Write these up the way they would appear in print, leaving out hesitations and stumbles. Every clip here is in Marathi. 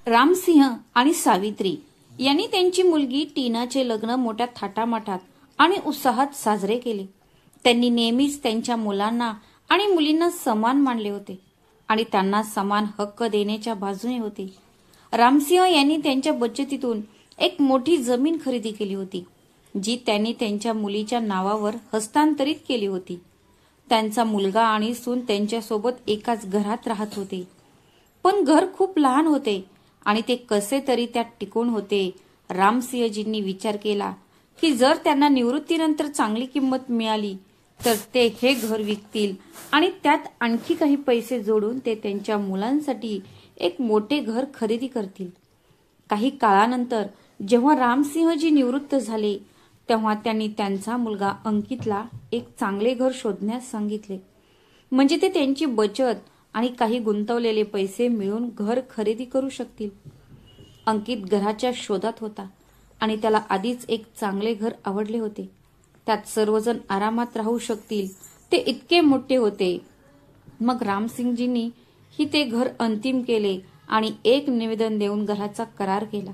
रामसिंह आणि सावित्री यांनी त्यांची मुलगी टीनाचे लग्न मोठ्या थाटामाटात आणि उत्साहात साजरे केले. त्यांनी नेहमीच त्यांच्या मुलांना आणि मुलींना समान मानले होते आणि त्यांना समान हक्क देण्याच्या बाजूने होते. रामसिंह यांनी त्यांच्या बचतीतून एक मोठी जमीन खरेदी केली होती, जी त्यांनी त्यांच्या मुलीच्या नावावर हस्तांतरित केली होती. त्यांचा मुलगा आणि सून त्यांच्यासोबत एकाच घरात राहत होते, पण घर खूप लहान होते आणि ते कसे तरी त्यात टिकून होते. रामसिंहजींनी विचार केला की जर त्यांना निवृत्तीनंतर चांगली किंमत मिळाली तर ते हे घर विकतील आणि त्यात आणखी काही पैसे जोडून ते त्यांच्या मुलांसाठी एक मोठे घर खरेदी करतील. काही काळानंतर जेव्हा रामसिंहजी निवृत्त झाले तेव्हा त्यांनी त्यांचा मुलगा अंकितला एक चांगले घर शोधण्यास सांगितले, म्हणजे ते त्यांची बचत आणि काही गुंतवलेले पैसे मिळून घर खरेदी करू शकतील. अंकित घराच्या शोधात होता आणि त्याला आधीच एक चांगले घर आवडले होते. त्यात सर्वजण आरामात राहू शकतील ते इतके मोठे होते. मग रामसिंगजींनी ते घर अंतिम केले आणि एक निवेदन देऊन घराचा करार केला.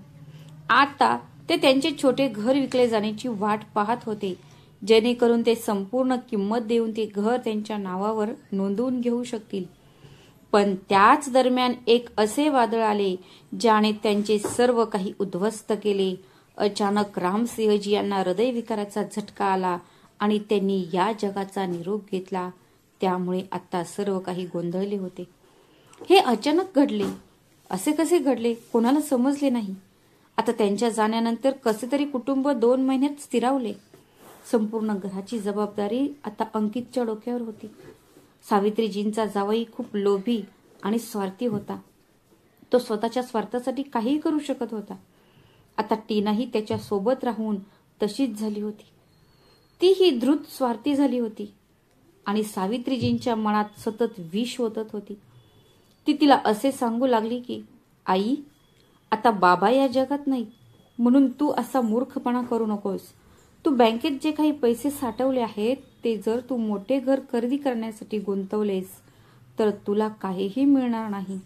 आता ते त्यांचे छोटे घर विकले जाण्याची वाट पाहत होते, जेणेकरून ते संपूर्ण किंमत देऊन ते घर त्यांच्या नावावर नोंदवून घेऊ शकतील. पण त्याच दरम्यान एक असे वादळ आले ज्याने त्यांचे सर्व काही उद्ध्वस्त केले. अचानक रामसिंहजी यांना हृदयविकाराचा झटका आला आणि त्यांनी या जगाचा निरोप घेतला. त्यामुळे आता सर्व काही गोंधळले होते. हे अचानक घडले, असे कसे घडले कोणाला समजले नाही. आता त्यांच्या जाण्यानंतर कसे तरी कुटुंब 2 महिन्यात स्थिरावले. संपूर्ण घराची जबाबदारी आता अंकितच्या डोक्यावर होती. सावित्रीजींचा जावई खूप लोभी आणि स्वार्थी होता. तो स्वतःच्या स्वार्थासाठी काहीही करू शकत होता. आता टीनाही त्याच्या सोबत राहून तशीच झाली होती. तीही द्रुत स्वार्थी झाली होती आणि सावित्रीजींच्या मनात सतत विष ओतत होती. ती तिला असे सांगू लागली की आई, आता बाबा या जगात नाही, म्हणून तू असा मूर्खपणा करू नकोस. तू बँकेत जे काही पैसे साठवले आहेत ते जर तू मोठे घर खरेदी करण्यासाठी गुंतवलेस तर तुला काहीही मिळणार नाही.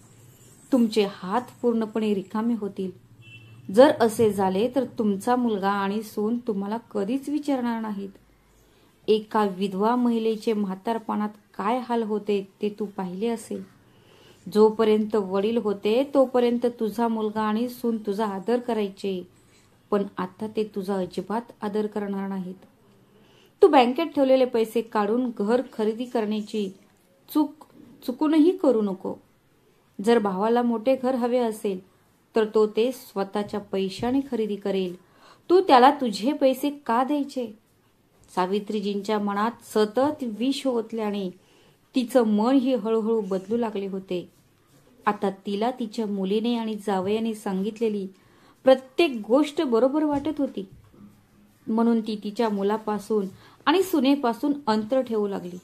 तुमचे हात पूर्णपणे रिकामे होतील. जर असे झाले तर तुमचा मुलगा आणि सून तुम्हाला कधीच विचारणार नाहीत. एका विधवा महिलेचे म्हातारपणात काय हाल होते ते तू पाहिले असेल. जोपर्यंत वडील होते तोपर्यंत तुझा मुलगा आणि सून तुझा आदर करायचे, पण आता ते तुझा अजिबात आदर करणार नाहीत. तू बँकेत ठेवलेले पैसे काढून घर खरेदी करण्याची चुकूनही करू नको. जर भावाला मोठे घर हवे असेल तर तो ते स्वतःच्या पैशाने खरेदी करेल. तू त्याला तुझे पैसे का द्यायचे? सावित्रीजींच्या मनात सतत विष ओतल्याने तिचं मन ही हळूहळू बदलू लागले होते. आता तिला तिच्या मुलीने आणि जावयाने सांगितलेली प्रत्येक गोष्ट बरोबर वाटत होती. म्हणून ती तिच्या मुलापासून आणि सुनेपासून अंतर ठेवू लागली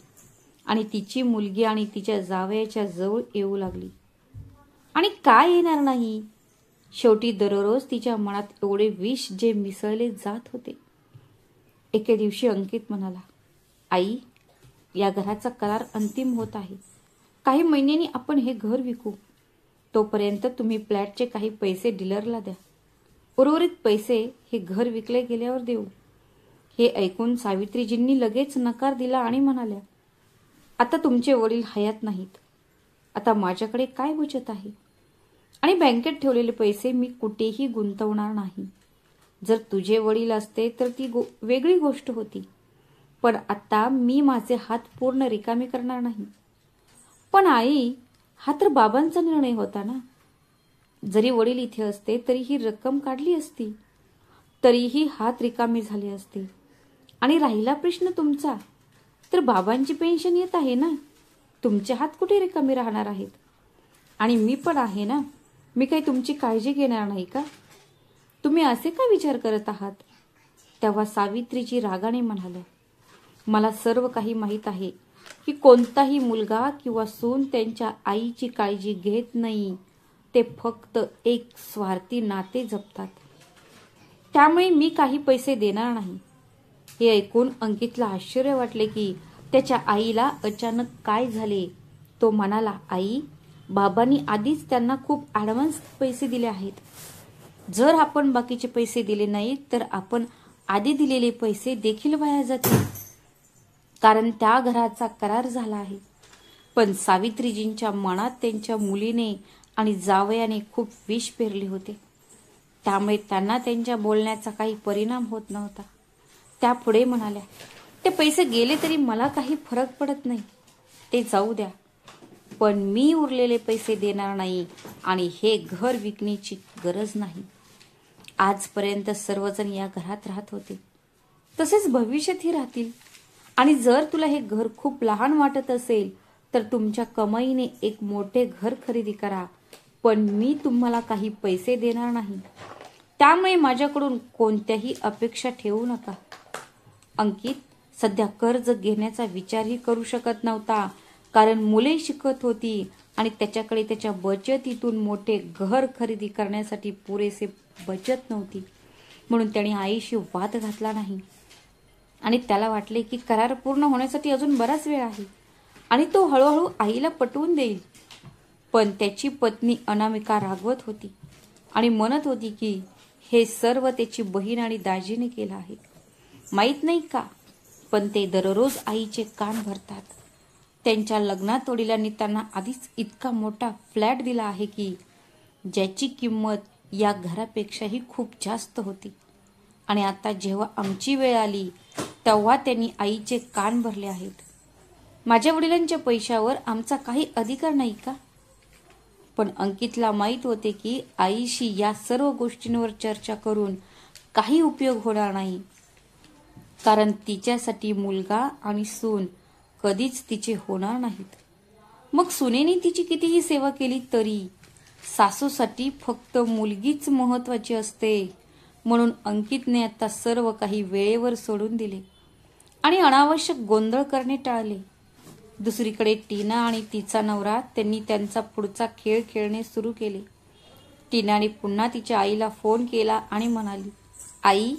आणि तिची मुलगी आणि तिच्या जावयाच्या जवळ येऊ लागली. आणि काय येणार नाही? शेवटी दररोज तिच्या मनात एवढे विष जे मिसळले जात होते. एके दिवशी अंकित म्हणाला, आई, या घराचा करार अंतिम होत आहे. काही महिन्यांनी आपण हे घर विकू. तोपर्यंत तुम्ही फ्लॅटचे काही पैसे डीलरला द्या. उर्वरित पैसे हे घर विकले गेल्यावर देऊ. हे ऐकून सावित्रीजींनी लगेच नकार दिला आणि म्हणाल्या, आता तुमचे वडील हयात नाहीत. आता माझ्याकडे काय बचत आहे आणि बँकेत ठेवलेले पैसे मी कुठेही गुंतवणार नाही. जर तुझे वडील असते तर ती वेगळी गोष्ट होती, पण आता मी माझे हात पूर्ण रिकामे करणार नाही. पण आई, हा तर बाबांचा निर्णय होता ना. जरी वडील इथे असते तरी ही रक्कम काढली असती, तरीही हात रिकामे झाले असते. आणि राहिला प्रश्न तुमचा, तर बाबांची पेन्शन येत आहे ना. तुमचे हात कुठे रिकामे राहणार आहेत? आणि मी पण आहे ना. मी काही तुमची काळजी घेणार नाही का? तुम्ही असे का विचार करत आहात? तेव्हा सावित्रीजी रागाने म्हणाल्या, मला सर्व काही माहीत आहे की कोणताही मुलगा किंवा सून त्यांच्या आईची काळजी घेत नाही. ते फक्त एक स्वार्थी नाते जपतात. त्यामुळे मी काही पैसे देणार नाही. हे ऐकून अंकितला आश्चर्य वाटले की त्याच्या आईला अचानक काय झाले. तो म्हणाला, आई, बाबांनी आधीच त्यांना खूप ॲडव्हान्स पैसे दिले आहेत. जर आपण बाकीचे पैसे दिले नाहीत तर आपण आधी दिलेले पैसे देखील वाया जातील, कारण त्या घराचा करार झाला आहे. पण सावित्रीजींच्या मनात त्यांच्या मुलीने आणि जावयाने खूप विष पेरले होते. त्यामुळे त्यांना त्यांच्या बोलण्याचा काही परिणाम होत नव्हता. त्या पुढे म्हणाल्या, ते पैसे गेले तरी मला काही फरक पडत नाही, ते जाऊ द्या. पण मी उरलेले पैसे देणार नाही आणि हे घर विकण्याची गरज नाही. आजपर्यंत सर्वजण या घरात राहत होते, तसेच भविष्यातही राहतील. आणि जर तुला हे घर खूप लहान वाटत असेल तर तुमच्या कमाईने एक मोठे घर खरेदी करा, पण मी तुम्हाला काही पैसे देणार नाही. त्यामुळे माझ्याकडून कोणत्याही अपेक्षा ठेवू नका. अंकित सध्या कर्ज घेण्याचा विचारही करू शकत नव्हता, कारण मुले शिकत होती आणि त्याच्याकडे त्याच्या बचतीतून मोठे घर खरेदी करण्यासाठी पुरेसे बचत नव्हती. म्हणून त्याने आईशी वाद घातला नाही आणि त्याला वाटले की करार पूर्ण होण्यासाठी अजून बराच वेळ आहे आणि तो हळूहळू आईला पटवून देईल. पण त्याची पत्नी अनामिका रागवत होती आणि म्हणत होती की हे सर्व त्याची बहीण आणि दाजीने केलं आहे. माहीत नाही का, पण ते दररोज आईचे कान भरतात. त्यांच्या लग्नात वडिलांनी त्यांना आधीच इतका मोठा फ्लॅट दिला आहे की ज्याची किंमत या घरापेक्षाही खूप जास्त होती. आणि आता जेव्हा आमची वेळ आली तेव्हा त्यांनी आईचे कान भरले आहेत. माझ्या वडिलांच्या पैशावर आमचा काही अधिकार नाही का? पण अंकितला माहीत होते की आईशी या सर्व गोष्टींवर चर्चा करून काही उपयोग होणार नाही, कारण तिच्यासाठी मुलगा आणि सून कधीच तिचे होणार नाहीत. मग सुनेने तिची कितीही सेवा केली तरी सासूसाठी फक्त मुलगीच महत्वाची असते. म्हणून अंकितने आता सर्व काही वेळेवर सोडून दिले आणि अनावश्यक गोंधळ करणे टाळले. दुसरीकडे टीना आणि तिचा नवरा त्यांनी त्यांचा पुढचा खेळ खेळणे सुरू केले. टीनाने पुन्हा तिच्या आईला फोन केला आणि म्हणाली, आई,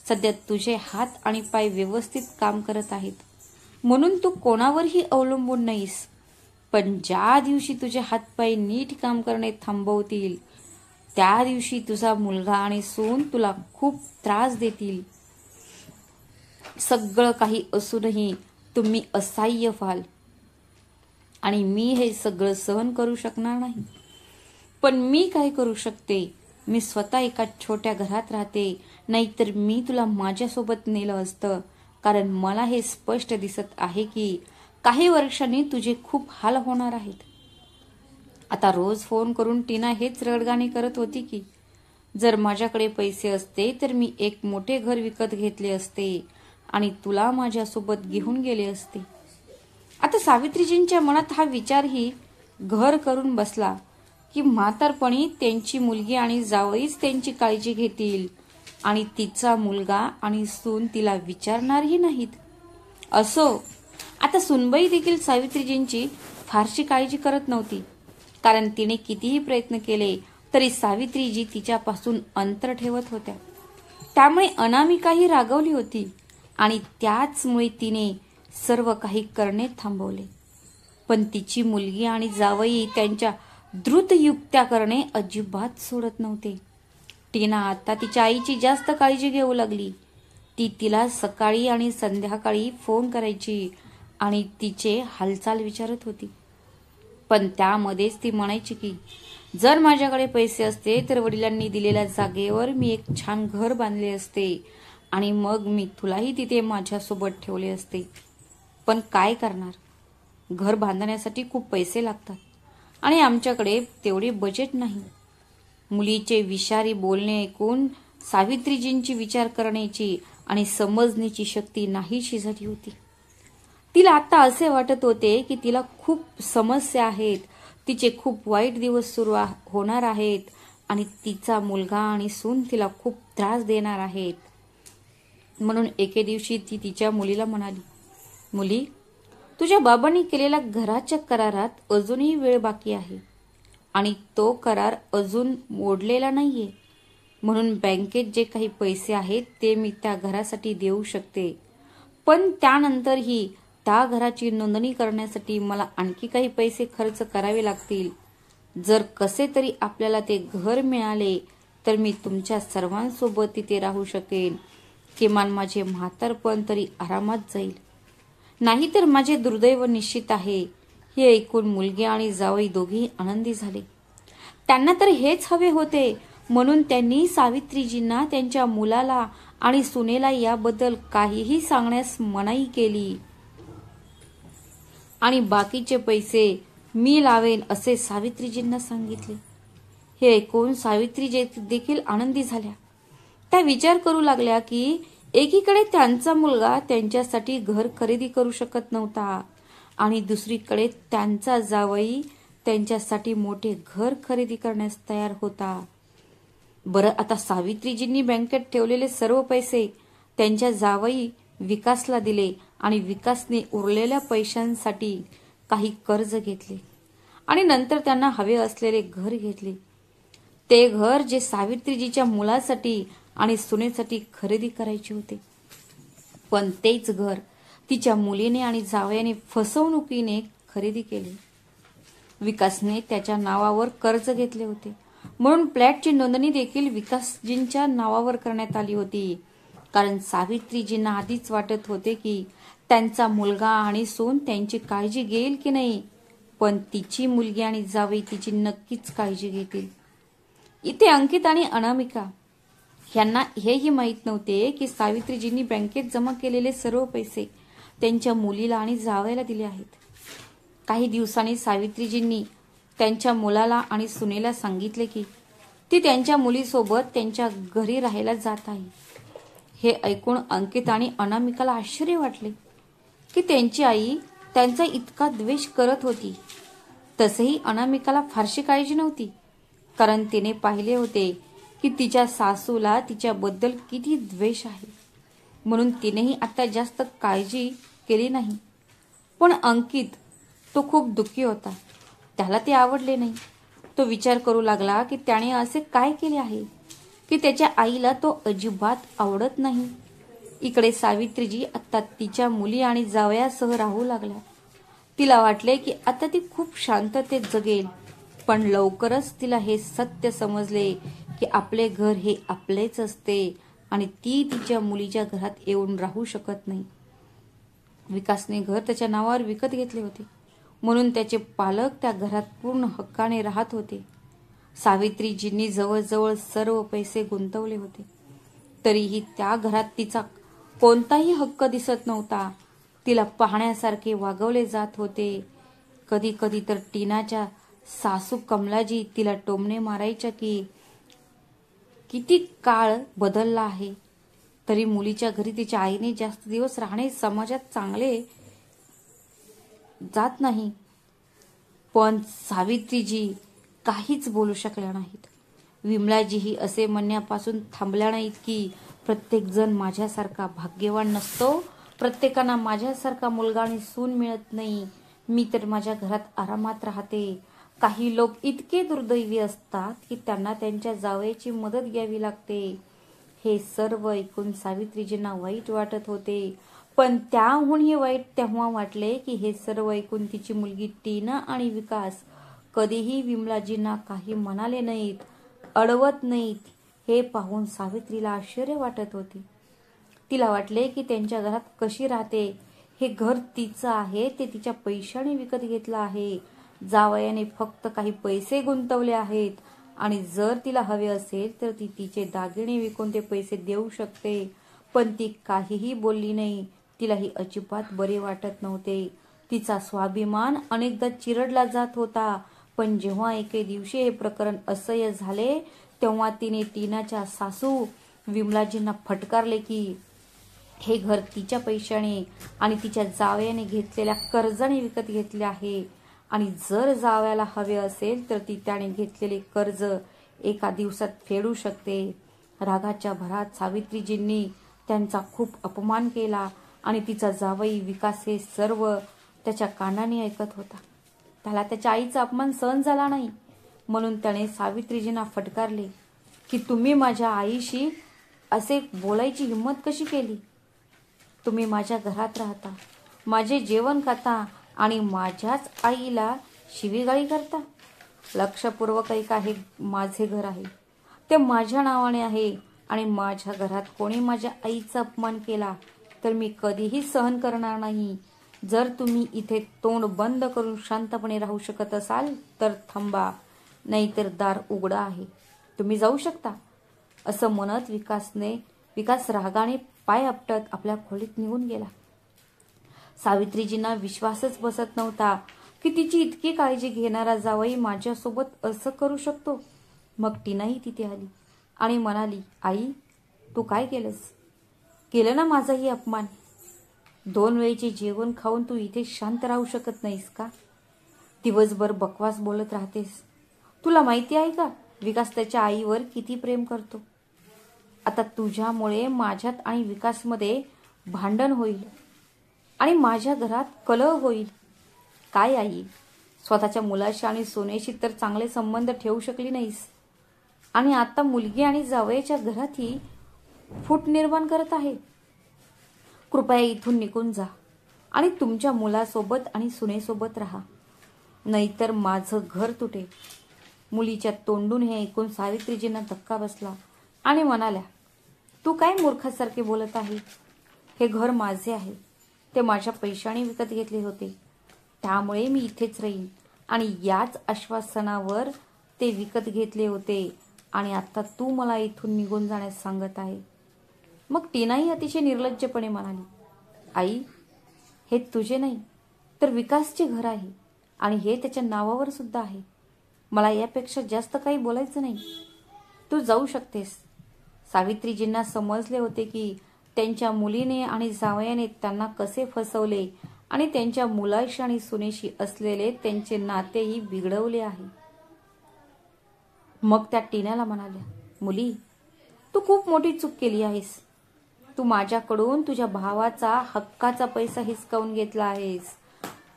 सध्या तुझे हात आणि पाय व्यवस्थित काम करत आहेत, म्हणून तू कोणावरही अवलंबून नाहीस. पण ज्या दिवशी तुझे हातपाय नीट काम करणे थांबवतील त्या दिवशी तुझा मुलगा आणि सून तुला खूप त्रास देतील. सगळं काही असूनही तुम्ही असहाय्य व्हाल आणि मी हे सगळं सहन करू शकणार नाही. पण मी काय करू शकते? मी स्वतः एका छोट्या घरात राहते, नाहीतर मी तुला माझ्यासोबत नेलं असतं, कारण मला हे स्पष्ट दिसत आहे की काही वर्षांनी तुझे खूप हाल होणार आहेत. आता रोज फोन करून टीना हेच रडगाणे करत होती की जर माझ्याकडे पैसे असते तर मी एक मोठे घर विकत घेतले असते आणि तुला माझ्यासोबत घेऊन गेले असते. आता सावित्रीजींच्या मनात हा विचारही घर करून बसला की म्हातारपणी त्यांची मुलगी आणि जावईच त्यांची काळजी घेतील आणि तिचा मुलगा आणि सून तिला विचारणारही नाहीत. असो, आता सुनबाई देखील सावित्रीजींची फारशी काळजी करत नव्हती, कारण तिने कितीही प्रयत्न केले तरी सावित्रीजी तिच्यापासून अंतर ठेवत होत्या. त्यामुळे अनामिकाही रागवली होती आणि त्याचमुळे तिने सर्व काही करणे थांबवले. पण तिची मुलगी आणि जावई त्यांच्या द्रुत युक्त्या करणे अजिबात सोडत नव्हते. टीना आता तिच्या आईची जास्त काळजी घेऊ लागली. ती तिला सकाळी आणि संध्याकाळी फोन करायची आणि तिचे हालचाल विचारत होती. पण त्यामध्येच ती म्हणायची की जर माझ्याकडे पैसे असते तर वडिलांनी दिलेल्या जागेवर मी एक छान घर बांधले असते आणि मग मी तुलाही तिथे माझ्यासोबत ठेवले असते. पण काय करणार, घर बांधण्यासाठी खूप पैसे लागतात आणि आमच्याकडे तेवढे बजेट नाही. मुलीचे विषारी बोलणे ऐकून सावित्रीजींची विचार करण्याची आणि समजण्याची शक्ती नाहीशी झाली होती. तिला आता असे वाटत होते की तिला खूप समस्या आहेत, तिचे खूप वाईट दिवस सुरू होणार आहेत आणि तिचा मुलगा आणि सून तिला खूप त्रास देणार आहेत. म्हणून एके दिवशी ती तिच्या मुलीला म्हणाली, मुली, तुझ्या बाबांनी केलेल्या घराच्या करारात अजूनही वेळ बाकी आहे आणि तो करार अजून मोडलेला नाहीये. म्हणून बँकेत जे काही पैसे आहेत ते मी त्या घरासाठी देऊ शकते, पण त्यानंतरही त्या घराची नोंदणी करण्यासाठी मला आणखी काही पैसे खर्च करावे लागतील. जर कसे तरी आपल्याला ते घर मिळाले तर मी तुमच्या सर्वांसोबत तिथे राहू शकेन. किमान माझे म्हातारपण तरी आरामात जाईल. नाहीतर माझे दुर्दैव निश्चित आहे. हे ऐकून मुलगी आणि जावई दोघेही आनंदी झाले. त्यांना तर हेच हवे होते, म्हणून त्यांनी सावित्रीजींना त्यांच्या मुलाला आणि सुनेला याबद्दल काहीही सांगण्यास मनाई केली आणि बाकीचे पैसे मी लावेन असे सावित्रीजींना सांगितले. हे ऐकून सावित्री देखील आनंदी झाल्या. त्या विचार करू लागल्या की एकीकडे त्यांचा मुलगा त्यांच्यासाठी घर खरेदी करू शकत नव्हता आणि दुसरीकडे त्यांचा जावई त्यांच्यासाठी मोठे घर खरेदी करण्यास तयार होता. बरं, आता सावित्रीजींनी बँकेत ठेवलेले सर्व पैसे त्यांच्या जावई विकासला दिले आणि विकासने उरलेल्या पैशांसाठी काही कर्ज घेतले आणि नंतर त्यांना हवे असलेले घर घेतले. ते घर जे सावित्रीजीच्या मुलासाठी आणि सुनेसाठी खरेदी करायचे होते. पण तेच घर तिच्या मुलीने आणि जावयाने फसवणुकीने खरेदी केले. विकासने त्याच्या नावावर कर्ज घेतले होते, म्हणून फ्लॅटची नोंदणी देखील विकासजींच्या नावावर करण्यात आली होती. कारण सावित्रीजींना आधीच वाटत होते की त्यांचा मुलगा आणि सून त्यांची काळजी घेईल की नाही, पण तिची मुलगी आणि जावई तिची नक्कीच काळजी घेतील. इथे अंकित आणि अनामिका यांना हेही माहीत नव्हते की सावित्रीजींनी बँकेत जमा केलेले सर्व पैसे त्यांच्या मुलीला आणि जावयाला दिले आहेत. काही दिवसांनी सावित्रीजींनी त्यांच्या मुलाला आणि सुनेला सांगितले की ती त्यांच्या मुलीसोबत त्यांच्या घरी राहायला जात आहे. हे ऐकून अंकित आणि अनामिकाला आश्चर्य वाटले की त्यांची आई त्यांचा इतका द्वेष करत होती. तसेही अनामिकाला फारशी काळजी नव्हती, कारण तिने पाहिले होते की तिच्या सासूला तिच्याबद्दल किती द्वेष आहे, म्हणून तिनेही आता जास्त काळजी केली नाही. पण अंकित तो खूप दुःखी होता. त्याला ते आवडले नाही. तो विचार करू लागला की त्याने असे काय केले आहे की त्याच्या आईला तो अजिबात आवडत नाही. इकडे सावित्रीजी आता तिच्या मुली आणि जावयासह राहू लागल्या. तिला वाटले की आता ती खूप शांततेत जगेल, पण लवकरच तिला हे सत्य समजले की आपले घर हे आपलेच असते आणि ती तिच्या मुलीच्या घरात येऊन राहू शकत नाही. विकासने घर त्याच्या नावावर विकत घेतले होते, म्हणून त्याचे पालक त्या घरात पूर्ण हक्काने राहत होते. सावित्रीजींनी जवळजवळ सर्व पैसे गुंतवले होते, तरीही त्या घरात तिचा कोणताही हक्क दिसत नव्हता. तिला पाहण्यासारखे वागवले जात होते. कधी कधी तर टीनाच्या सासू कमलाजी तिला टोमणे मारायच्या की किती काळ बदलला आहे, तरी मुलीच्या घरी तिच्या आईने जास्त दिवस राहणे समाजात चांगले जात नाही. पण सावित्रीजी काहीच बोलू शकल्या नाहीत. विमलाजीही असे म्हणण्यापासून थांबल्या नाहीत की प्रत्येक जण माझ्यासारखा भाग्यवान नसतो, प्रत्येकांना माझ्यासारखा मुलगा आणि सून मिळत नाही. मी तर माझ्या घरात आरामात राहते. काही लोक इतके दुर्दैवी असतात की त्यांना त्यांच्या जावयाची मदत घ्यावी लागते. हे सर्व ऐकून सावित्रीजींना वाईट वाटत होते, पण त्याहूनही वाईट तेव्हा वाटले की हे सर्व ऐकून तिची मुलगी टीना आणि विकास कधीही विमलाजींना काही म्हणाले नाहीत, अडवत नाहीत. हे पाहून सावित्रीला आश्चर्य वाटत होते. तिला वाटले की त्यांच्या घरात कशी राहते. हे घर तिचं आहे, ते तिच्या पैशाने विकत घेतलं आहे. जावयाने फक्त काही पैसे गुंतवले आहेत आणि जर तिला हवे असेल तर ती तिचे दागिने विकून ते पैसे देऊ शकते. पण ती काहीही बोलली नाही. तिलाही अजिबात बरे वाटत नव्हते. तिचा स्वाभिमान अनेकदा चिरडला जात होता. पण जेव्हा एके दिवशी हे प्रकरण असह्य झाले तेव्हा तिने टीनाच्या सासू विमलाजींना फटकारले की हे घर तिच्या पैशाने आणि तिच्या जावयाने घेतलेल्या कर्जाने विकत घेतले आहे आणि जर जावयाला हवे असेल तर ती त्याने घेतलेले कर्ज एका दिवसात फेडू शकते. रागाच्या भरात सावित्रीजींनी त्यांचा खूप अपमान केला आणि तिचा जावई विकास हे सर्व त्याच्या कानाने ऐकत होता. त्याला त्याच्या आईचा अपमान सहन झाला नाही, म्हणून त्याने सावित्रीजींना फटकारले की तुम्ही माझ्या आईशी असे बोलायची हिंमत कशी केली. तुम्ही माझ्या घरात राहता, माझे जेवण खाता आणि माझ्याच आईला शिवीगाळी करता. लक्षपूर्वक ऐका, हे माझे घर आहे, ते माझ्या नावाने आहे आणि माझ्या घरात कोणी माझ्या आईचा अपमान केला तर मी कधीही सहन करणार नाही. जर तुम्ही इथे तोंड बंद करून शांतपणे राहू शकत असाल तर थांबा, नाहीतर दार उघडं आहे, तुम्ही जाऊ शकता. असं म्हणत विकास रागाने पाय आपटत आपल्या खोलीत निघून गेला. सावित्रीजींना विश्वासच बसत नव्हता की तिची इतकी काळजी घेणारा जावई माझ्यासोबत असं करू शकतो. मग टीनाही तिथे आली आणि म्हणाली, आई, तू काय केलंस? केलं ना माझाही अपमान. 2 वेळेचे जेवण खाऊन तू इथे शांत राहू शकत नाहीस का? दिवसभर बकवास बोलत राहतेस. तुला माहिती आहे का विकास त्याच्या आईवर किती प्रेम करतो? आता तुझ्यामुळे माझ्यात आणि विकासमध्ये भांडण होईल आणि माझ्या घरात कलह होईल. काय आई, स्वतःच्या मुलाशी आणि सोनेशी तर चांगले संबंध ठेवू शकली नाहीस आणि आता मुलगी आणि जावयाच्या घरातही फूट निर्माण करत आहे. कृपया इथून निघून जा आणि तुमच्या मुलासोबत आणि सुनेसोबत राहा, नाहीतर माझं घर तुटेल. मुलीच्या तोंडून हे ऐकून सावित्रीजींना धक्का बसला आणि म्हणाल्या, तू काय मूर्खासारखे बोलत आहे? हे घर माझे आहे, ते माझ्या पैशाने विकत घेतले होते, त्यामुळे मी इथेच राहीन आणि याच आश्वासनावर ते विकत घेतले होते आणि आता तू मला इथून निघून जाण्यास सांगत आहे. मग टीनाही अतिशय निर्लज्जपणे म्हणाली, आई, हे तुझे नाही तर विकासचे घर आहे आणि हे त्याच्या नावावर सुद्धा आहे. मला यापेक्षा जास्त काही बोलायचं नाही, तू जाऊ शकतेस. सावित्रीजींना समजले होते की त्यांच्या मुलीने आणि जावयाने त्यांना कसे फसवले आणि त्यांच्या मुलाशी आणि सुनेशी असलेले त्यांचे नातेही बिघडवले आहे. मग त्या टीनाला म्हणाल्या, मुली, तू खूप मोठी चूक केली आहेस. तू माझ्याकडून तुझ्या भावाचा हक्काचा पैसा हिसकावून घेतला आहेस.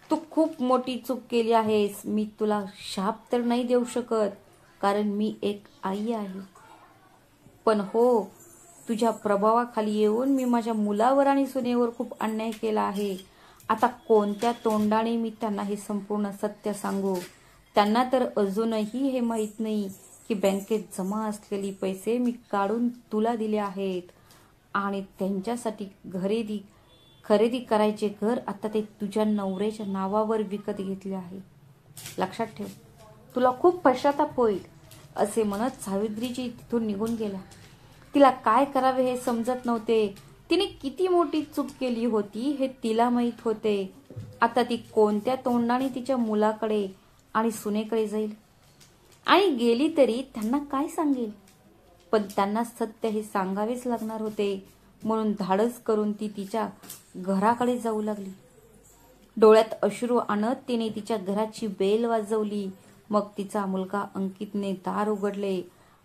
तू खूप मोठी चूक केली आहेस. मी तुला शाप तर नाही देऊ शकत कारण मी एक आई आहे, पण हो, तुझ्या प्रभावाखाली येऊन मी माझ्या मुलावर आणि सुनेवर खूप अन्याय केला आहे. आता कोणत्या तोंडाने मी त्यांना हे संपूर्ण सत्य सांगू? त्यांना तर अजूनही हे माहीत नाही की बँकेत जमा असलेले पैसे मी काढून तुला दिले आहेत आणि त्यांच्यासाठी खरेदी करायचे घर आता ते तुझ्या नवऱ्याच्या नावावर विकत घेतले आहे. लक्षात ठेव, तुला खूप पश्चाताप होईल. असे म्हणत सावित्रीजी तिथून निघून गेल्या. तिला काय करावे हे समजत नव्हते. तिने किती मोठी चूक केली होती हे तिला माहीत होते. आता ती कोणत्या तोंडाने तिच्या मुलाकडे आणि सुनेकडे जाईल आणि गेली तरी त्यांना काय सांगेल? पण त्यांना सत्य हे सांगावेच लागणार होते, म्हणून धाडस करून ती तिच्या घराकडे जाऊ लागली. डोळ्यात अश्रू आणत तिने तिच्या घराची बेल वाजवली. मग तिचा मुलगा अंकितने दार उघडले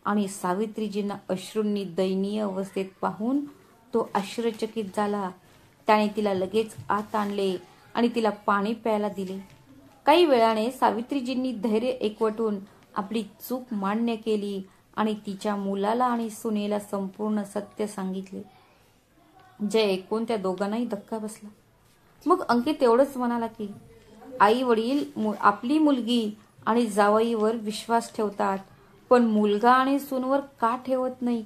आणि सावित्रीजींना अश्रूंनी दयनीय अवस्थेत पाहून तो आश्चर्यचकित झाला. त्याने तिला लगेच आत आणले आणि तिला पाणी प्यायला दिले. काही वेळाने सावित्रीजींनी धैर्य एकवटून आपली चूक मान्य केली आणि तिच्या मुलाला आणि सुनेला संपूर्ण सत्य सांगितले, जे ऐकून त्या दोघांनाही धक्का बसला. मग अंकित एवढंच म्हणाला की आई वडील आपली मुलगी आणि जावईवर विश्वास ठेवतात, पण मुलगा आणि सूनवर का ठेवत नाही?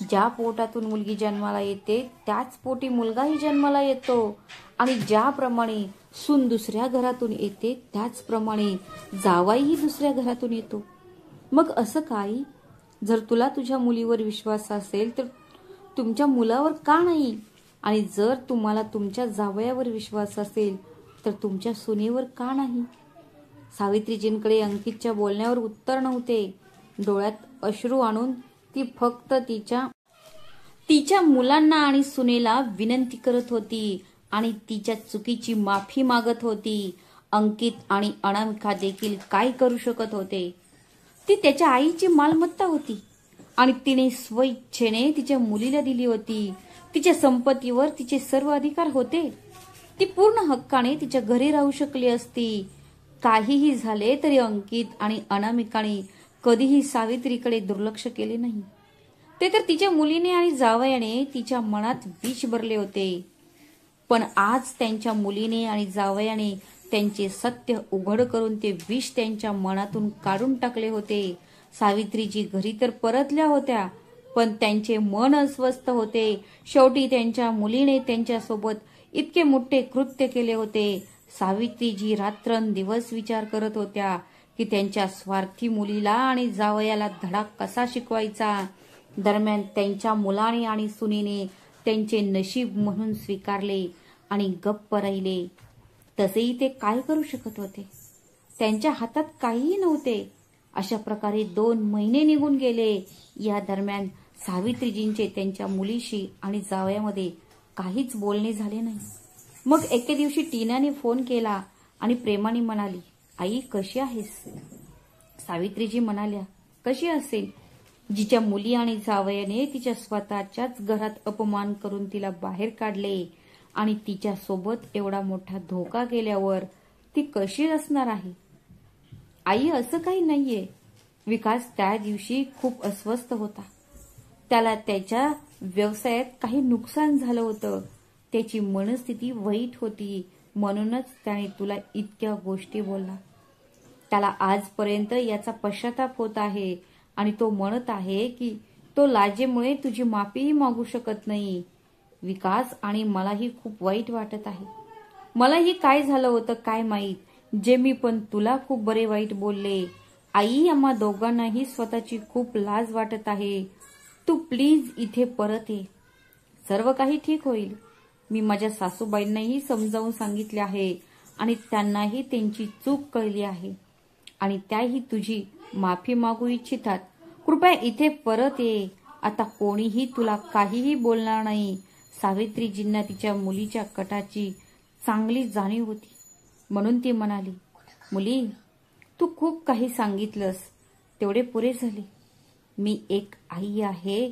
ज्या पोटातून मुलगी जन्माला येते त्याच पोटी मुलगाही जन्माला येतो आणि ज्याप्रमाणे सून दुसऱ्या घरातून येते त्याचप्रमाणे जावाईही दुसऱ्या घरातून येतो. मग असं काय? जर तुला तुझ्या मुलीवर विश्वास असेल तर तुमच्या मुलावर का नाही? आणि जर तुम्हाला तुमच्या जावयावर विश्वास असेल तर तुमच्या सुनेवर का नाही? सावित्रीजींकडे अंकितच्या बोलण्यावर उत्तर नव्हते. डोळ्यात अश्रू आणून ती फक्त तिच्या मुलांना आणि सुनेला विनंती करत होती आणि तिच्या चुकीची माफी मागत होती. अंकित आणि अनामिका देखील काय करू शकत होते? ती त्याच्या आईची मालमत्ता होती आणि तिने स्वइच्छेने तिच्या मुलीला दिली होती. तिच्या संपत्तीवर तिचे सर्व अधिकार होते. ती पूर्ण हक्काने तिच्या घरी राहू शकली असती. काहीही झाले तरी अंकित आणि अनामिकाने कधीही सावित्रीकडे दुर्लक्ष केले नाही. ते तर तिच्या मुलीने आणि जावयाने तिच्या मनात विष भरले होते. पण आज त्यांच्या मुलीने आणि जावयाने त्यांचे सत्य उघड करून ते विष त्यांच्या मनातून काढून टाकले होते. सावित्रीजी घरी तर परतल्या होत्या, पण त्यांचे मन अस्वस्थ होते. शेवटी त्यांच्या मुलीने त्यांच्यासोबत इतके मोठे कृत्य केले होते. सावित्रीजी रात्रंदिवस विचार करत होत्या की त्यांच्या स्वार्थी मुलीला आणि जावयाला धडा कसा शिकवायचा. दरम्यान त्यांच्या मुलाने आणि सुनेने त्यांचे नशीब म्हणून स्वीकारले आणि गप्प राहिले. तसेही ते काय करू शकत होते? त्यांच्या हातात काहीही नव्हते. अशा प्रकारे 2 महिने निघून गेले. या दरम्यान सावित्रीजींचे त्यांच्या मुलीशी आणि जावयामध्ये काहीच बोलणे झाले नाही. मग एके दिवशी टीनाने फोन केला आणि प्रेमाने म्हणाली, आई कशी आहेस? सावित्रीजी म्हणाल्या, कशी असेल? जिच्या मुली आणि जावयाने तिच्या स्वतःच्याच घरात अपमान करून तिला बाहेर काढले आणि तिच्या सोबत एवढा मोठा धोका केल्यावर ती कशी असणार आहे? आई असं काही नाहीये. विकास त्या दिवशी खूप अस्वस्थ होता. त्याला त्याच्या व्यवसायात काही नुकसान झालं होतं. त्याची मनस्थिती वाईट होती, म्हणूनच त्याने तुला इतक्या गोष्टी बोलला. त्याला आजपर्यंत याचा पश्चाताप होत आहे आणि तो म्हणत आहे की तो लाजेमुळे तुझी माफीही मागू शकत नाही. विकास, आणि मलाही खूप वाईट वाटत आहे. मलाही काय झालं होतं काय माहीत, जे मी पण तुला खूप बरे वाईट बोलले. आई, आम्हा दोघांनाही स्वतःची खूप लाज वाटत आहे. तू प्लीज इथे परत ये. सर्व काही ठीक होईल. मी माझ्या सासूबाईंनाही समजावून सांगितले आहे आणि त्यांनाही त्यांची चूक कळली आहे आणि त्याही तुझी माफी मागू इच्छितात. कृपया इथे परत ये. आता कोणीही तुला काहीही बोलणार नाही. सावित्रीजींना तिच्या मुलीच्या कटाची चांगली जाणीव होती, म्हणून ती म्हणाली, मुली, तू खूप काही सांगितलंस, तेवढे पुरे झाले. मी एक आई आहे,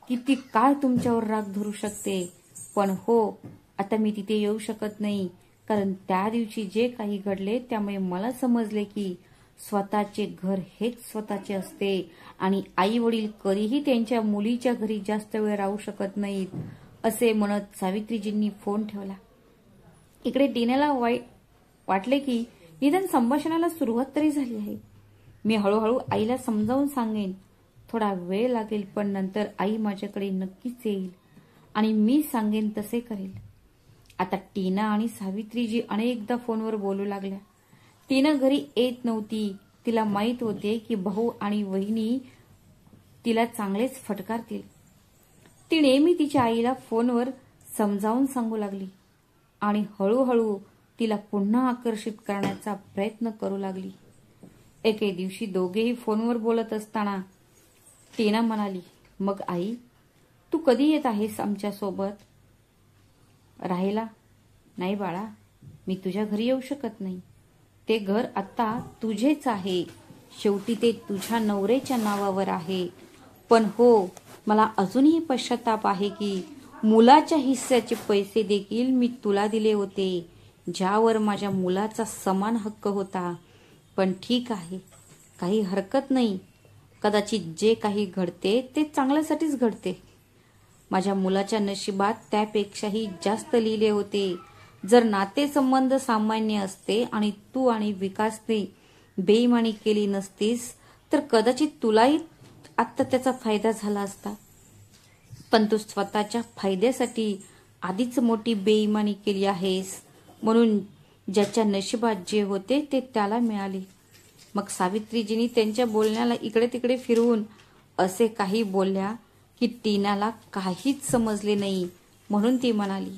किती काळ तुमच्यावर राग धरू शकते. पण हो, आता मी तिथे येऊ शकत नाही, कारण त्या दिवशी जे काही घडले त्यामुळे मला समजले की स्वतःचे घर हेच स्वतःचे असते आणि आई वडील कधीही त्यांच्या मुलीच्या घरी जास्त वेळ राहू शकत नाहीत. असे म्हणत सावित्रीजींनी फोन ठेवला. इकडे टीनाला वाटले की निदान संभाषणाला सुरुवात तरी झाली आहे. मी हळूहळू आईला समजावून सांगेन. थोडा वेळ लागेल, पण नंतर आई माझ्याकडे नक्कीच येईल आणि मी सांगेन तसे करेल. आता टीना आणि सावित्रीजी अनेकदा फोनवर बोलू लागल्या. टीना घरी येत नव्हती. तिला माहीत होते की भाऊ आणि वहिनी तिला चांगलेच फटकारतील. ती नेहमी तिच्या आईला फोनवर समजावून सांगू लागली आणि हळूहळू तिला पुन्हा आकर्षित करण्याचा प्रयत्न करू लागली. एके दिवशी दोघेही फोनवर बोलत असताना टीना म्हणाली, मग आई, तू कधी येत आहेस आमच्या सोबत राहायला? नाही बाळा, मी तुझ्या घरी येऊ शकत नाही. ते घर आता तुझेच आहे. शेवटी ते तुझ्या नवऱ्याच्या नावावर आहे. पण हो, मला अजूनही पश्चाताप आहे की मुलाच्या हिस्स्याचे पैसे देखील मी तुला दिले होते, ज्यावर माझ्या मुलाचा समान हक्क होता. पण ठीक आहे, काही हरकत नाही. कदाचित जे काही घडते ते चांगल्यासाठीच घडते. माझ्या मुलाच्या नशिबात त्यापेक्षाही जास्त लिहिले होते. जर नातेसंबंध सामान्य असते आणि तू आणि विकासने बेईमानी केली नसतीस तर कदाचित तुलाही आता त्याचा फायदा झाला असता. पण तू स्वतःच्या फायद्यासाठी आधीच मोठी बेईमानी केली आहेस, म्हणून ज्याच्या नशिबात जे होते ते त्याला मिळाले. मग सावित्रीजींनी त्यांच्या बोलण्याला इकडे तिकडे फिरवून असे काही बोलल्या की टीनाला काहीच समजले नाही. म्हणून ती म्हणाली,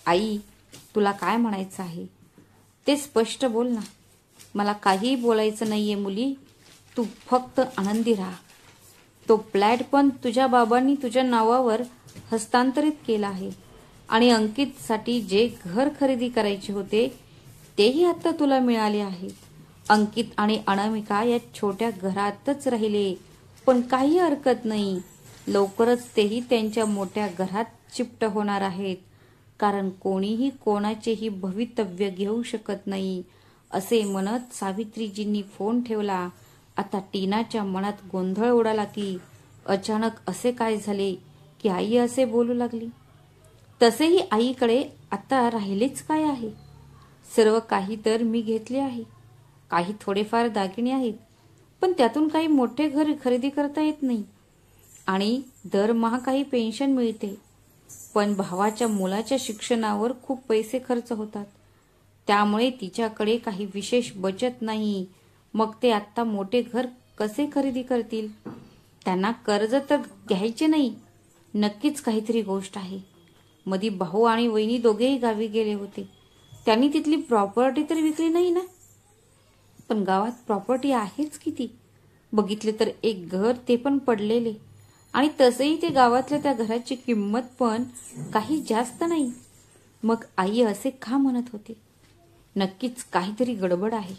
आई, तुला काय म्हणायचं आहे ते स्पष्ट बोल ना. मला काहीही बोलायचं नाहीये मुली, तू फक्त आनंदी राहा. तो फ्लॅट पण तुझ्या बाबांनी तुझ्या नावावर हस्तांतरित केला आहे आणि अंकितसाठी जे घर खरेदी करायचे होते तेही आता तुला मिळाले आहे. अंकित आणि अनामिका या छोट्या घरातच राहिले, पण काही हरकत नाही. लवकरच तेही त्यांच्या मोठ्या घरात शिफ्ट होणार आहेत, कारण कोणीही कोणाचेही भवितव्य घेऊ शकत नाही. असे म्हणत सावित्रीजींनी फोन ठेवला. आता टीनाच्या मनात गोंधळ उडाला की अचानक असे काय झाले की आई असे बोलू लागली. तसेही आईकडे आता राहिलेच काय आहे? सर्व काही तर मी घेतले आहे. काही थोडेफार दागिने आहेत, पण त्यातून काही मोठे घर खरेदी करता येत नाही. आणि दरमहा काही पेन्शन मिळते, पण भावाच्या मुलाच्या शिक्षणावर खूप पैसे खर्च होतात. त्यामुळे तिच्याकडे काही विशेष बचत नाही. मग ते आत्ता मोठे घर कसे खरेदी करतील? त्यांना कर्ज तर घ्यायचे नाही. नक्कीच काहीतरी गोष्ट आहे. मधी भाऊ आणि वहिनी दोघेही गावी गेले होते. त्यांनी तिथली प्रॉपर्टी तर विकली नाही ना? पण गावात प्रॉपर्टी आहेच किती. बघितले तर एक घर, ते पण पडलेले. आणि तसेही ते गावातल्या त्या घराची किंमत पण काही जास्त नाही. मग आई असे का म्हणत होते? नक्कीच काहीतरी गडबड आहे.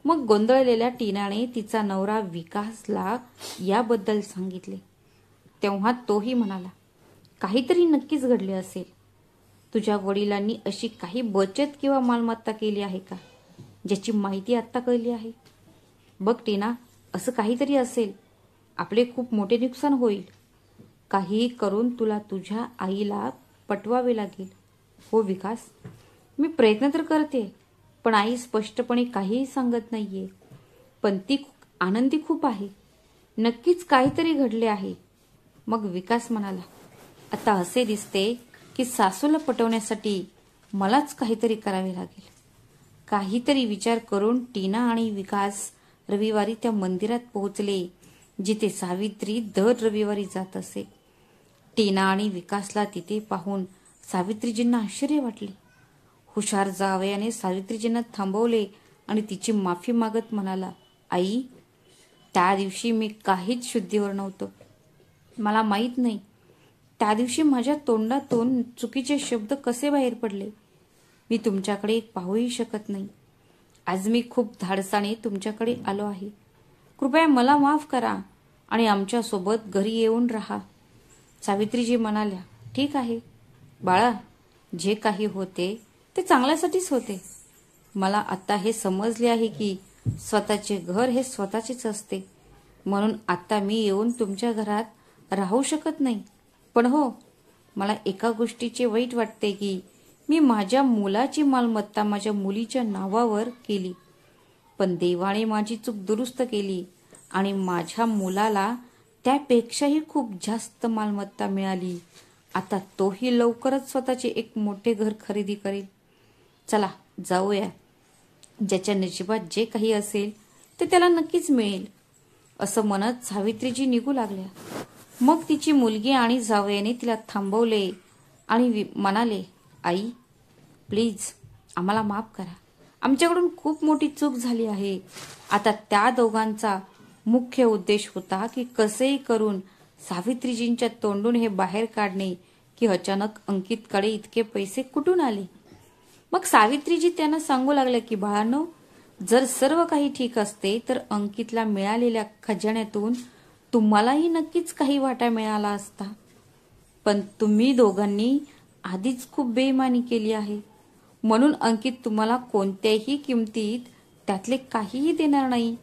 मग गोंधळलेल्या टीनाने तिचा नवरा विकासला याबद्दल सांगितले. तेव्हा तोही म्हणाला, काहीतरी नक्कीच घडले असेल. तुझ्या वडिलांनी अशी काही बचत किंवा मालमत्ता केली आहे का, ज्याची माहिती आत्ता कळली आहे? बघ टीना, असं काहीतरी असेल. आपले खूप मोठे नुकसान होईल. काहीही करून तुला तुझ्या आईला पटवावे लागेल. हो विकास, मी प्रयत्न तर करते, पण आई स्पष्टपणे काहीही सांगत नाहीये. पण ती आनंदी खूप आहे. नक्कीच काहीतरी घडले आहे. मग विकास म्हणाला, आता असे दिसते की सासूला पटवण्यासाठी मलाच काहीतरी करावे लागेल. काहीतरी विचार करून टीना आणि विकास रविवारी त्या मंदिरात पोहोचले, जिथे सावित्री दर रविवारी जात असे. टीना आणि विकासला तिथे पाहून सावित्रीजींना आश्चर्य वाटले. हुशार जावयाने सावित्रीजींना थांबवले आणि तिची माफी मागत म्हणाला, आई, त्या दिवशी मी काहीच शुद्धीवर नव्हतो. मला माहीत नाही त्या दिवशी माझ्या तोंडातून चुकीचे शब्द कसे बाहेर पडले. मी तुमच्याकडे पाहूही शकत नाही. आज मी खूप धाडसाने तुमच्याकडे आलो आहे. कृपया मला माफ करा आणि आमच्या सोबत घरी येऊन राहा. सावित्रीजी म्हणाल्या, ठीक आहे बाळा, जे काही होते ते चांगल्यासाठीच होते. मला आता हे समजले आहे की स्वतःचे घर हे स्वतःचेच असते. म्हणून आता मी येऊन तुमच्या घरात राहू शकत नाही. पण हो, मला एका गोष्टीचे वाईट वाटते की मी माझ्या मुलाची मालमत्ता माझ्या मुलीच्या नावावर केली. पण देवाने माझी चूक दुरुस्त केली आणि माझ्या मुलाला त्यापेक्षाही खूप जास्त मालमत्ता मिळाली. आता तोही लवकरच स्वतःचे एक मोठे घर खरेदी करेल. चला जाऊया. ज्याच्या नशिबात जे काही असेल ते त्याला नक्कीच मिळेल. असं म्हणत सावित्रीजी निघू लागल्या. मग तिची मुलगी आणि जावयाने तिला थांबवले आणि म्हणाले, आई, प्लीज आम्हाला माफ करा. आमच्याकडून खूप मोठी चूक झाली आहे. आता त्या दोघांचा मुख्य उद्देश होता की कसेही करून सावित्रीजींच्या तोंडून हे बाहेर काढणे की अचानक अंकितकडे इतके पैसे कुठून आले. मग सावित्रीजी त्यांना सांगू लागल्या की बाळांनो, जर सर्व काही ठीक असते तर अंकितला मिळालेल्या खजान्यातून तुम्हालाही नक्कीच काही वाटा मिळाला असता. पण तुम्ही दोघांनी आधीच खूप बेईमानी केली आहे. म्हणून अंकित तुम्हाला कोणत्याही किमतीत त्यातले काहीही देणार नाही.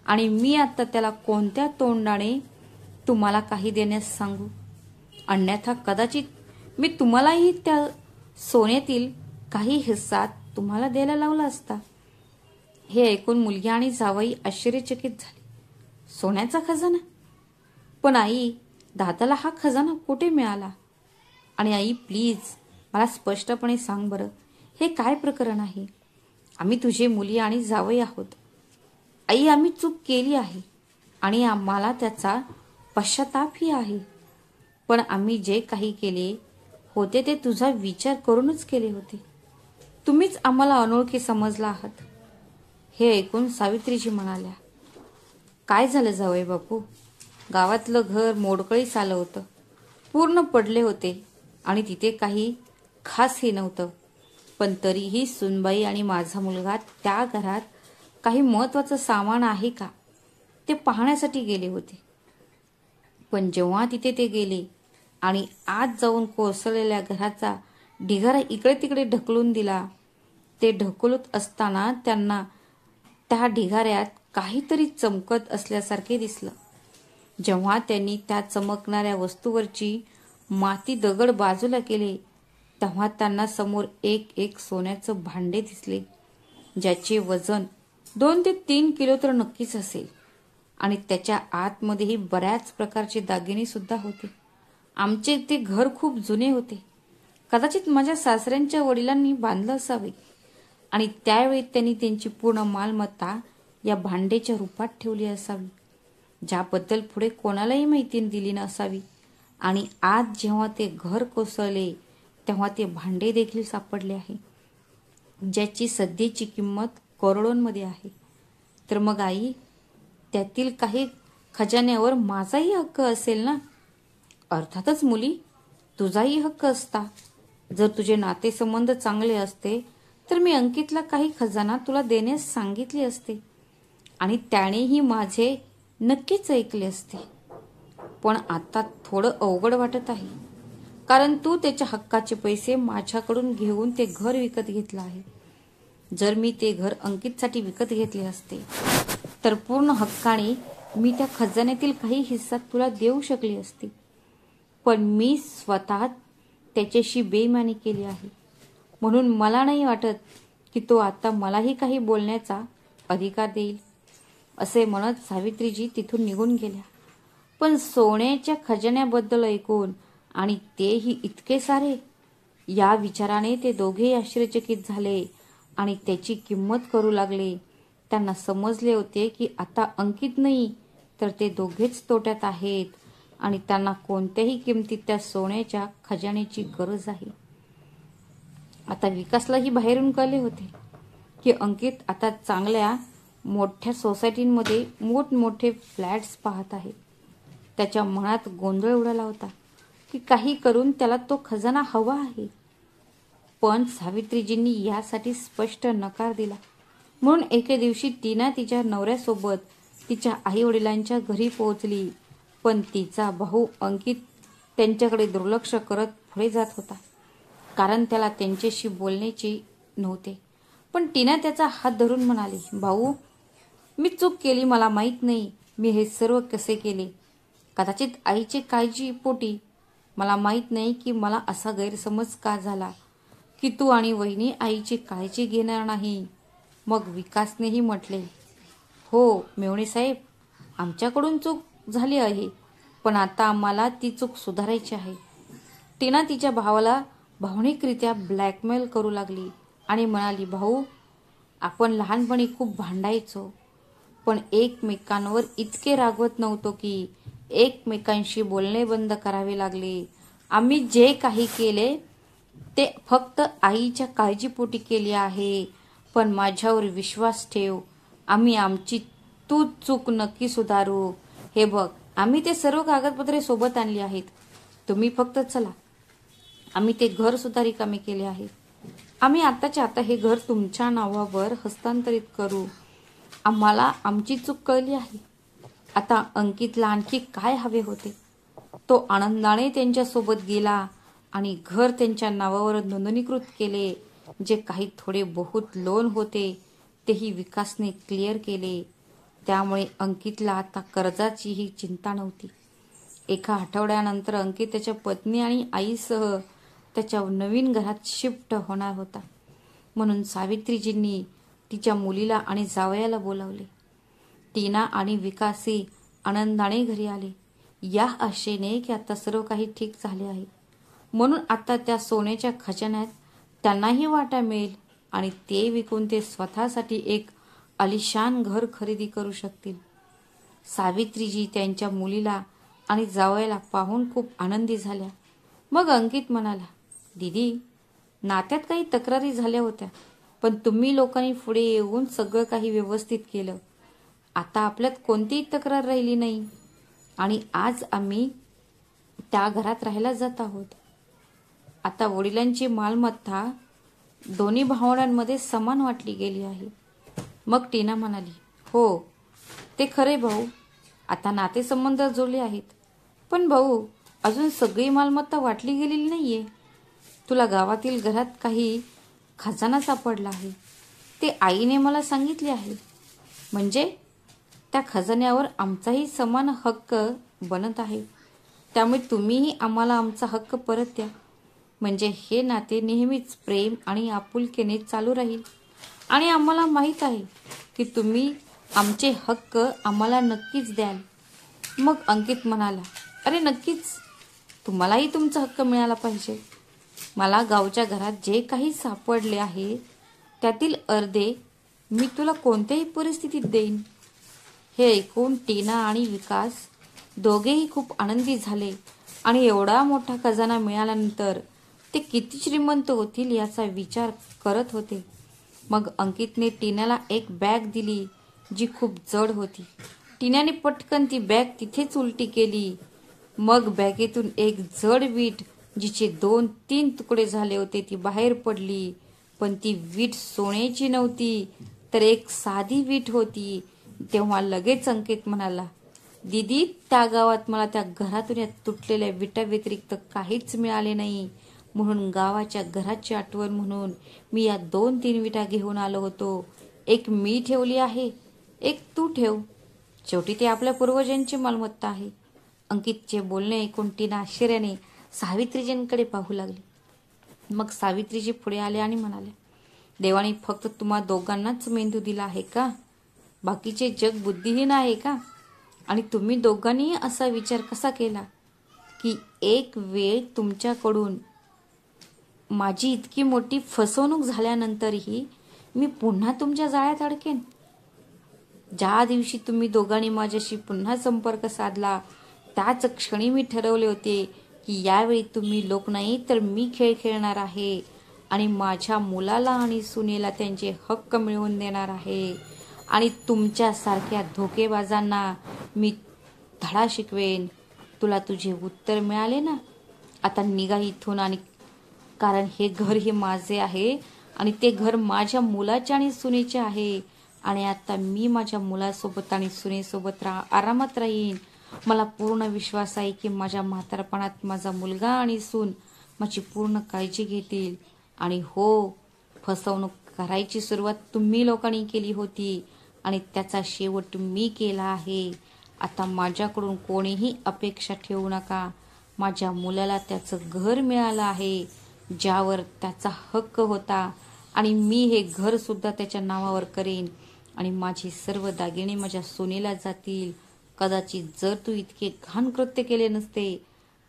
आणि मी आता त्याला कोणत्या तोंडाने तुम्हाला काही देण्यास सांगू? अन्यथा कदाचित मी तुम्हालाही त्या सोन्यातील काही हिस्सा तुम्हाला द्यायला लावला असता. हे ऐकून मुलगी आणि जावई आश्चर्यचकित झाले. सोन्याचा खजाना? पण आई, दादाला हा खजाना कुठे मिळाला? आणि आई, प्लीज मला स्पष्टपणे सांग बरं, हे काय प्रकरण आहे? आम्ही तुझे मुली आणि जावई आहोत. आई, आम्ही चूक केली आहे आणि आम्हाला त्याचा पश्चातापही आहे. पण आम्ही जे काही केले होते ते तुझा विचार करूनच केले होते. तुम्हीच आम्हाला अनोळखी समजला आहात. हे ऐकून सावित्रीजी म्हणाल्या, काय झालं जावई बापू? गावातलं घर मोडकळीस आलं होतं. पूर्ण पडले होते आणि तिथे काही खासही नव्हतं. पण तरीही सुनबाई आणि माझा मुलगा त्या घरात काही महत्वाचं सामान आहे का ते पाहण्यासाठी गेले होते. पण जेव्हा तिथे ते गेले आणि आत जाऊन कोसळलेल्या घराचा ढिगारा इकडे तिकडे ढकलून दिला, ते ढकलत असताना त्यांना त्या ढिगाऱ्यात काहीतरी चमकत असल्यासारखे दिसलं. जेव्हा त्यांनी त्या चमकणाऱ्या वस्तूवरची माती दगड बाजूला केले तेव्हा त्यांना समोर एक एक सोन्याचं भांडे दिसले, ज्याचे वजन 2 ते 3 किलो तर नक्कीच असेल आणि त्याच्या आतमध्येही बऱ्याच प्रकारचे दागिने सुद्धा होते. आमचे ते घर खूप जुने होते. कदाचित माझ्या सासऱ्यांच्या वडिलांनी बांधलं असावे आणि त्यावेळी त्यांनी त्यांची पूर्ण मालमत्ता या भांडेच्या रूपात ठेवली असावी, ज्याबद्दल पुढे कोणालाही माहिती दिली नसावी. आणि आज जेव्हा ते घर कोसळले तेव्हा ते भांडे देखील सापडले आहे, ज्याची सध्याची किंमत करोडोंमध्ये आहे. तर मग आई, त्यातील काही खजान्यावर माझाही हक्क असेल ना? अर्थातच मुली, तुझाही हक्क असता. जर तुझे नातेसंबंध चांगले असते तर मी अंकितला काही खजाना तुला देण्यास सांगितले असते आणि त्यानेही माझे नक्कीच ऐकले असते. पण आता थोडं अवघड वाटत आहे, कारण तू त्याच्या हक्काचे पैसे माझ्याकडून घेऊन ते घर विकत घेतलं आहे. जर मी ते घर अंकितसाठी विकत घेतले असते तर पूर्ण हक्काने मी त्या खजान्यातील काही हिस्सा तुला देऊ शकली असती. पण मी स्वतः त्याच्याशी बेईमानी केली आहे, म्हणून मला नाही वाटत की तो आता मलाही काही बोलण्याचा अधिकार देईल. असे म्हणत सावित्रीजी तिथून निघून गेल्या. पण सोन्याच्या खजान्याबद्दल ऐकून आणि तेही इतके सारे, या विचाराने ते दोघेही आश्चर्यचकित झाले आणि त्याची किंमत करू लागले. त्यांना समजले होते की आता अंकित नाही तर ते दोघेच तोट्यात आहेत आणि त्यांना कोणत्याही किमतीत त्या सोन्याच्या खजान्याची गरज आहे. आता विकासलाही बाहेरून कळले होते की अंकित आता चांगल्या मोठ्या सोसायटीमध्ये मोठमोठे फ्लॅट्स पाहत आहे. त्याच्या मनात गोंधळ उडाला होता की काही करून त्याला तो खजाना हवा आहे. पण सावित्रीजींनी यासाठी स्पष्ट नकार दिला. म्हणून एके दिवशी टीना तिच्या नवऱ्यासोबत तिच्या आई वडिलांच्या घरी पोहोचली. पण तिचा भाऊ अंकित त्यांच्याकडे दुर्लक्ष करत पुढे जात होता, कारण त्याला त्यांच्याशी बोलण्याचे नव्हते. पण टीना त्याचा हात धरून म्हणाली, भाऊ, मी चूक केली. मला माहीत नाही मी हे सर्व कसे केले. कदाचित आईची काळजी पोटी. मला माहीत नाही की मला असा गैरसमज का झाला की तू आणि वहिनी आईची काळजी घेणार नाही. मग विकासनेही म्हटले, हो मेवणे साहेब, आमच्याकडून चूक झाली आहे, पण आता आम्हाला ती चूक सुधारायची आहे. टीना तिच्या भावाला भावनिकरित्या ब्लॅकमेल करू लागली आणि म्हणाली, भाऊ, आपण लहानपणी खूप भांडायचो, पण एकमेकांवर इतके रागवत नव्हतो की एकमेकांशी बोलणे बंद करावे लागले. आम्ही जे काही केले ते फक्त आईच्या काळजीपोटी केले आहे. पण माझ्यावर विश्वास ठेव, आम्ही आमची तू चूक नक्की सुधारू. हे बघ, आम्ही ते सर्व कागदपत्रे सोबत आणली आहेत. तुम्ही फक्त चला. आम्ही ते घर सुद्धा रिकामे केले आहे. आम्ही आताच्या आता हे घर तुमच्या नावावर हस्तांतरित करू. आम्हाला आमची चूक कळली आहे. आता अंकितला आणखी काय हवे होते? तो आनंदाने त्यांच्यासोबत गेला आणि घर त्यांच्या नावावर नोंदणीकृत केले. जे काही थोडे बहुत लोन होते तेही विकासने क्लिअर केले. त्यामुळे अंकितला आता कर्जाचीही चिंता नव्हती. एका आठवड्यानंतर अंकित त्याच्या पत्नी आणि आईसह त्याच्या नवीन घरात शिफ्ट होणार होता. म्हणून सावित्रीजींनी तिच्या मुलीला आणि जावयाला बोलावले. टीना आणि विकासही आनंदाने घरी आले, या आशेने की आता सर्व काही ठीक झाले आहे. म्हणून आता त्या सोन्याच्या खजान्यात त्यांनाही वाटा मिळेल आणि ते विकून ते स्वतःसाठी एक आलिशान घर खरेदी करू शकतील. सावित्रीजी त्यांच्या मुलीला आणि जावयाला पाहून खूप आनंदी झाल्या. मग अंकित म्हणाला, दीदी, नात्यात काही तक्रारी झाल्या होत्या, पण तुम्ही लोकांनी पुढे येऊन सगळं काही व्यवस्थित केलं. आता आपल्यात कोणतीही तक्रार राहिली नाही आणि आज आम्ही त्या घरात राहायला जात आहोत. आता वडिलांची मालमत्ता दोन्ही भावंडांमध्ये समान वाटली गेली आहे. मग टीना म्हणाली, हो ते खरे भाऊ, आता नातेसंबंध जुळले आहेत. पण भाऊ, अजून सगळी मालमत्ता वाटली गेलेली नाहीये. तुला गावातील घरात काही खजाना सापडला आहे, ते आईने मला सांगितले आहे. म्हणजे त्या खजान्यावर आमचाही समान हक्क बनत आहे. त्यामुळे तुम्हीही आम्हाला आमचा हक्क परत द्या. म्हणजे हे नाते नेहमीच प्रेम आणि आपुलकीने चालू राहील. आणि आम्हाला माहीत आहे की तुम्ही आमचे हक्क आम्हाला नक्कीच द्याल. मग अंकित म्हणाला, अरे नक्कीच, तुम्हालाही तुमचा हक्क मिळाला पाहिजे. मला गावच्या घरात जे काही सापडले आहे त्यातील अर्धे मी तुला कोणत्याही परिस्थितीत देईन. हे ऐकून टीना आणि विकास दोघेही खूप आनंदी झाले आणि एवढा मोठा खजाना मिळाल्यानंतर ते किती श्रीमंत होतील याचा विचार करत होते. मग अंकितने टीनाला एक बॅग दिली जी खूप जड होती. टीनाने पटकन ती बॅग तिथेच उलटी केली. मग बॅगेतून एक जड वीट जिचे 2-3 तुकडे झाले होते ती बाहेर पडली. पण ती वीट सोन्याची नव्हती, तर एक साधी वीट होती. तेव्हा लगेच अंकित म्हणाला, दीदी, त्या गावात मला त्या घरातून या तुटलेल्या विटा व्यतिरिक्त काहीच मिळाले नाही, म्हणून गावाच्या घराची आठवण म्हणून मी या 2-3 विटा घेऊन आलो होतो. एक मी ठेवली आहे, एक तू ठेव. शेवटी ते आपल्या पूर्वजांची मालमत्ता आहे. अंकितचे बोलणे ऐकून टीना आश्चर्याने सावित्रीजींकडे पाहू लागली. मग सावित्रीजी पुढे आले आणि म्हणाले, देवाने फक्त तुम्हा दोघांनाच मेंदू दिला आहे का? बाकीचे जग बुद्धिहीन आहे का? आणि तुम्ही दोघांनी असा विचार कसा केला की एक वेळ तुमच्याकडून माझी इतकी मोठी फसवणूक झाल्यानंतरही मी पुन्हा तुमच्या जाळ्यात अडकेन? ज्या दिवशी तुम्ही दोघांनी माझ्याशी पुन्हा संपर्क साधला त्याच क्षणी मी ठरवले होते की यावेळी तुम्ही लोक नाही तर मी खेळ खेळणार आहे आणि माझ्या मुलाला आणि सुनेला त्यांचे हक्क मिळवून देणार आहे. आणि तुमच्यासारख्या धोकेबाजांना मी धडा शिकवेन. तुला तुझे उत्तर मिळाले ना? आता निघा इथून. आणि कारण हे घर हे माझे आहे आणि ते घर माझ्या मुलाचे आणि सुनेचे आहे. आणि आता मी माझ्या मुलासोबत आणि सुनेसोबत आरामात राहीन. मला पूर्ण विश्वास आहे की माझ्या म्हातारपणात माझा मुलगा आणि सून माझी पूर्ण काळजी घेतील. आणि हो, फसवणूक करायची सुरुवात तुम्ही लोकांनी केली होती आणि त्याचा शेवट मी केला आहे. आता माझ्याकडून कोणीही अपेक्षा ठेवू नका. माझ्या मुलाला त्याचं घर मिळालं आहे ज्यावर त्याचा हक्क होता आणि मी हे घर सुद्धा त्याच्या नावावर करेन. आणि माझे सर्व दागिने माझ्या सुनेला जातील. कदाचित जर तू इतके घाण कृत्य केले नसते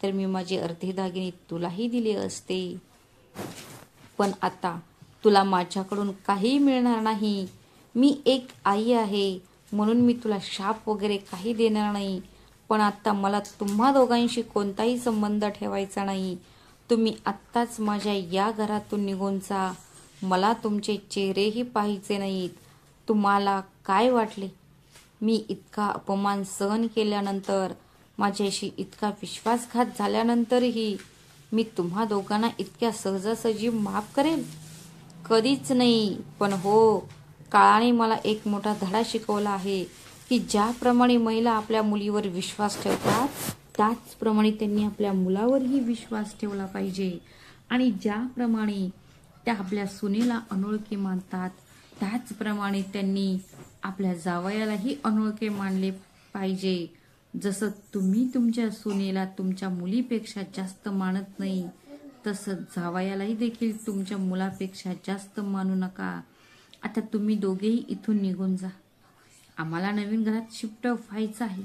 तर मी माझे अर्धे दागिने तुलाही दिले असते. पण आता तुला माझ्याकडून काही मिळणार नाही. मी एक आई आहे म्हणून मी तुला शाप वगैरे काही देणार नाही. पण आता मला तुम्हा दोघांशी कोणताही संबंध ठेवायचा नाही. तुम्ही आत्ताच माझ्या या घरातून निघून जा. मला तुमचे चेहरेही पाहायचे नाहीत. तुम्हाला काय वाटले? मी इतका अपमान सहन केल्यानंतर, माझ्याशी इतका विश्वासघात झाल्यानंतरही मी तुम्हा दोघांना इतक्या सहजासहजी माफ करेल? कधीच नाही. पण हो, काळाने मला एक मोठा धडा शिकवला आहे की ज्याप्रमाणे महिला आपल्या मुलीवर विश्वास ठेवतात त्याचप्रमाणे त्यांनी आपल्या मुलावरही विश्वास ठेवला पाहिजे. आणि ज्याप्रमाणे त्या आपल्या सुनेला अनोळखी मानतात त्याचप्रमाणे त्यांनी आपल्या जावयालाही अनोळखे मानले पाहिजे. जसं तुम्ही तुमच्या सुनेला तुमच्या मुलीपेक्षा जास्त मानत नाही तसं जावयालाही देखील तुमच्या मुलापेक्षा जास्त मानू नका. आता तुम्ही दोघेही इथून निघून जा. आम्हाला नवीन घरात शिफ्ट व्हायचं आहे.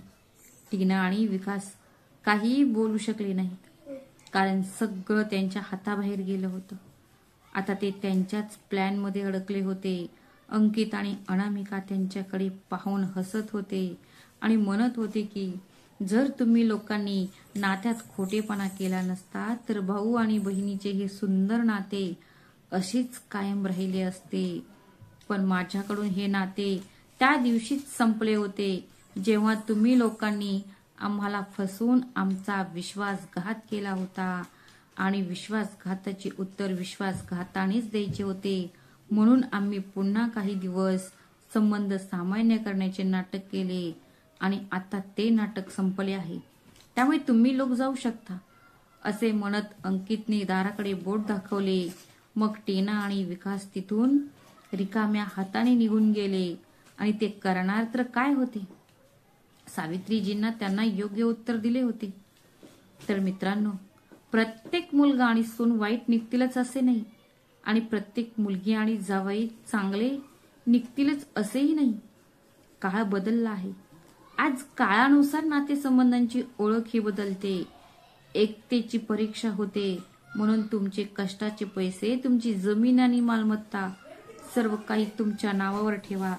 टीना आणि विकास काहीही बोलू शकले नाहीत कारण सगळं त्यांच्या हाताबाहेर गेलं होतं. आता ते त्यांच्याच प्लॅनमध्ये अडकले होते. अंकित आणि अनामिका त्यांच्याकडे पाहून हसत होते आणि म्हणत होते की जर तुम्ही लोकांनी नात्यात खोटेपणा केला नसता तर भाऊ आणि बहिणीचे हे सुंदर नाते असेच कायम राहिले असते. पण माझ्याकडून हे नाते त्या दिवशीच संपले होते जेव्हा तुम्ही लोकांनी आम्हाला फसवून आमचा विश्वासघात केला होता. आणि विश्वासघाताचे उत्तर विश्वासघातानेच द्यायचे होते. म्हणून आम्ही पुन्हा काही दिवस संबंध सामान्य करण्याचे नाटक केले आणि आता ते नाटक संपले आहे. त्यामुळे तुम्ही लोक जाऊ शकता. असे म्हणत अंकितने दाराकडे बोट दाखवले. मग टीना आणि विकास तिथून रिकाम्या हाताने निघून गेले. आणि ते करणार तर काय होते? सावित्रीजींना त्यांना योग्य उत्तर दिले होते. तर मित्रांनो, प्रत्येक मुलगा आणि सून वाईट निघतीलच असे नाही आणि प्रत्येक मुलगी आणि जावई चांगले निघतीलच असेही नाही. काळ बदलला आहे. आज काळानुसार नातेसंबंधांची ओळख ही बदलते. एकतेची परीक्षा होते. म्हणून तुमचे कष्टाचे पैसे, तुमची जमीन आणि मालमत्ता सर्व काही तुमच्या नावावर ठेवा.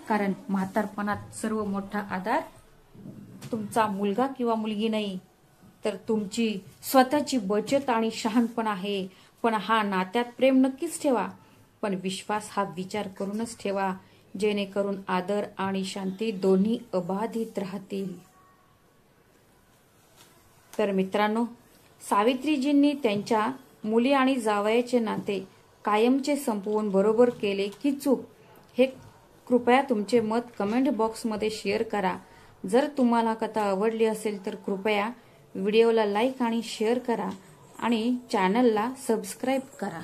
कारण म्हातारपणात सर्व मोठा आधार तुमचा मुलगा किंवा मुलगी नाही, तर तुमची स्वतःची बचत आणि शहाणपण आहे. पण हा नात्यात प्रेम नक्कीच ठेवा, पण विश्वास हा विचार करूनच ठेवा, जेणेकरून आदर आणि शांती दोन्ही अबाधित राहतील. तर मित्रांनो, सावित्रीजींनी त्यांच्या मुली आणि जावयाचे नाते कायमचे संपवून बरोबर केले की चूक, हे कृपया तुमचे मत कमेंट बॉक्समध्ये शेअर करा. जर तुम्हाला कथा आवडली असेल तर कृपया व्हिडिओला लाईक आणि शेअर करा आणि चॅनलला सबस्क्राईब करा.